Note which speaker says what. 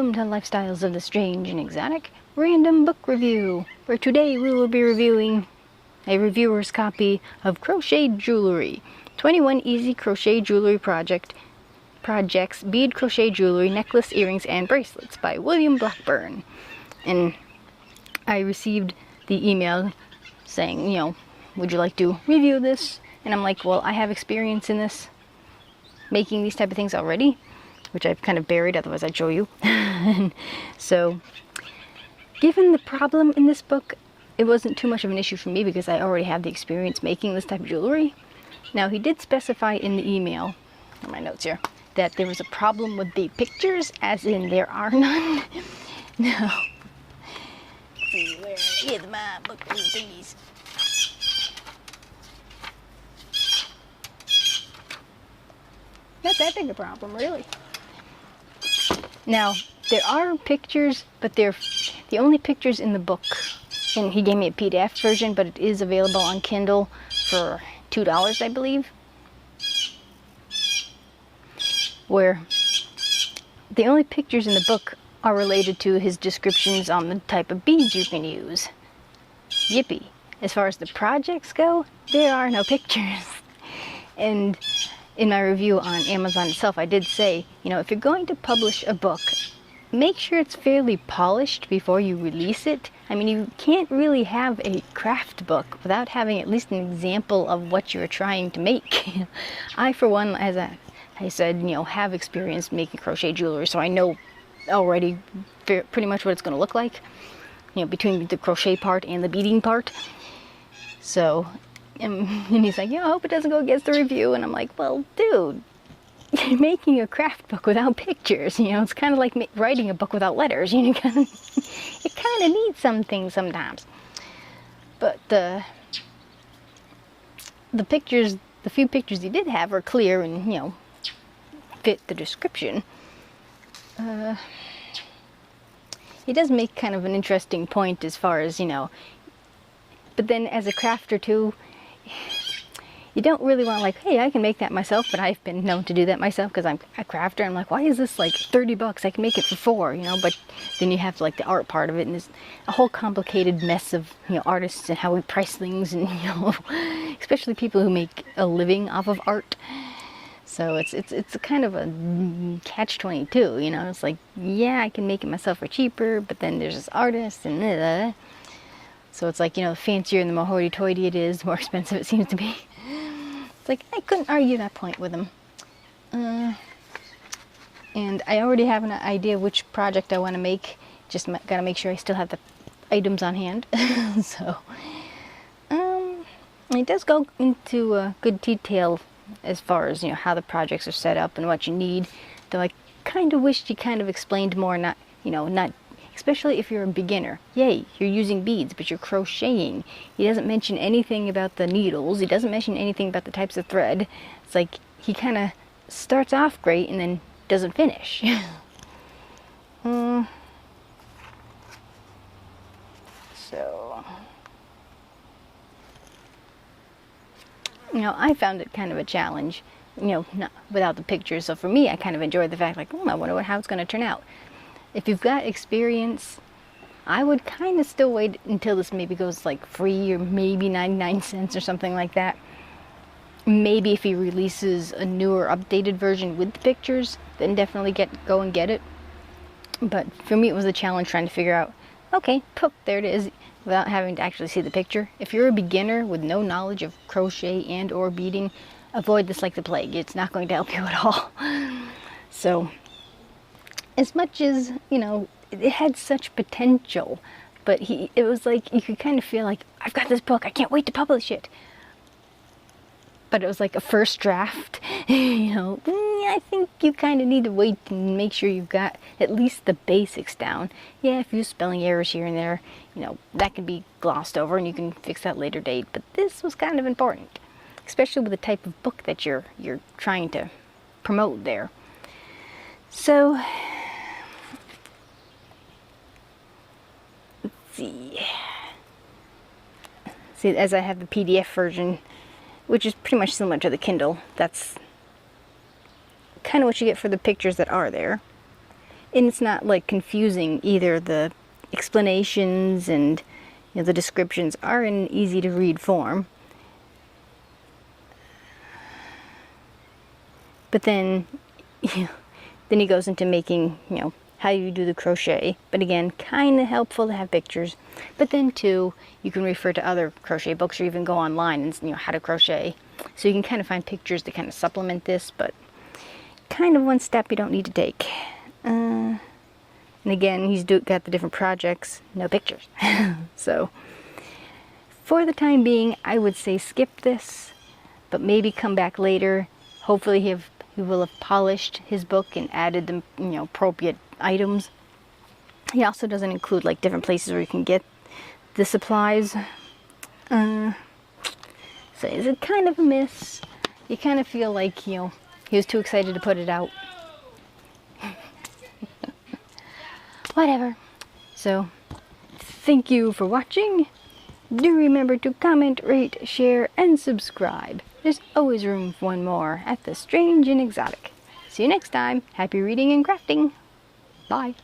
Speaker 1: Welcome to Lifestyles of the Strange and Exotic Random Book Review, where today we will be reviewing a reviewer's copy of Crochet Jewelry, 21 Easy Crochet Jewelry Projects, Bead Crochet Jewelry, Necklace, Earrings, and Bracelets by William Blackburn. And I received the email saying, would you like to review this? And I'm like, well, I have experience in this, making these type of things already, which I've kind of buried, otherwise I'd show you. So, given the problem in this book, it wasn't too much of an issue for me because I already have the experience making this type of jewelry. Now, he did specify in the email, in my notes here, that there was a problem with the pictures, as in there are none. Now, let's see, where is my book thingies? Not that big a problem, really. Now, there are pictures, but they're the only pictures in the book. And he gave me a PDF version, but it is available on Kindle for $2, I believe. Where the only pictures in the book are related to his descriptions on the type of beads you can use. Yippee. As far as the projects go, there are no pictures. And in my review on Amazon itself, I did say, if you're going to publish a book, make sure it's fairly polished before you release it. I mean, you can't really have a craft book without having at least an example of what you're trying to make. I, for one, as I said, have experience making crochet jewelry, so I know already pretty much what it's going to look like, between the crochet part and the beading part. So, and he's like, I hope it doesn't go against the review. And I'm like, well, dude, you're making a craft book without pictures. It's kind of like writing a book without letters. It kind of needs some things sometimes. But the pictures, the few pictures he did have are clear and, fit the description. He does make kind of an interesting point as far as, but then as a crafter too, you don't really want like, hey, I can make that myself, but I've been known to do that myself because I'm a crafter. I'm like, why is this like $30? I can make it for $4, but then you have like the art part of it, and there's a whole complicated mess of, artists and how we price things, and, especially people who make a living off of art. So it's a kind of a catch-22, it's like, yeah, I can make it myself for cheaper, but then there's this artist and blah. So it's like, the fancier and the more hoity-toity it is, the more expensive it seems to be. It's like, I couldn't argue that point with him. And I already have an idea which project I want to make. Just gotta make sure I still have the items on hand. So, it does go into good detail as far as, how the projects are set up and what you need. Though I kind of wished he kind of explained more, not, especially if you're a beginner. Yay, you're using beads, but you're crocheting. He doesn't mention anything about the needles. He doesn't mention anything about the types of thread. It's like he kind of starts off great and then doesn't finish. So, I found it kind of a challenge, not without the pictures. So for me, I kind of enjoyed the fact, like, I wonder how it's going to turn out. If you've got experience, I would kind of still wait until this maybe goes like free, or maybe 99 cents or something like that. Maybe if he releases a newer, updated version with the pictures, then definitely go and get it. But for me, it was a challenge trying to figure out, okay, poop, there it is, without having to actually see the picture. If you're a beginner with no knowledge of crochet and or beading, avoid this like the plague. It's not going to help you at all. So, as much as, it had such potential, but it was like, you could kind of feel like, I've got this book, I can't wait to publish it. But it was like a first draft, I think you kind of need to wait and make sure you've got at least the basics down. Yeah, if you use spelling errors here and there, that can be glossed over and you can fix that later date. But this was kind of important, especially with the type of book that you're trying to promote there. So, see, as I have the PDF version, which is pretty much similar to the Kindle, that's kind of what you get for the pictures that are there. And it's not like confusing either. The explanations and the descriptions are in easy to read form. But then, then he goes into making, how you do the crochet. But again, kind of helpful to have pictures. But then too, you can refer to other crochet books or even go online and how to crochet. So you can kind of find pictures to kind of supplement this, but kind of one step you don't need to take. And again, he's got the different projects, no pictures. So for the time being, I would say skip this, but maybe come back later. Hopefully he will have polished his book and added the appropriate items. He also doesn't include like different places where you can get the supplies. So it's a kind of a miss. You kind of feel like he was too excited to put it out. Whatever. So thank you for watching. Do remember to comment, rate, share, and subscribe. There's always room for one more at the Strange and Exotic. See you next time. Happy reading and crafting. Bye.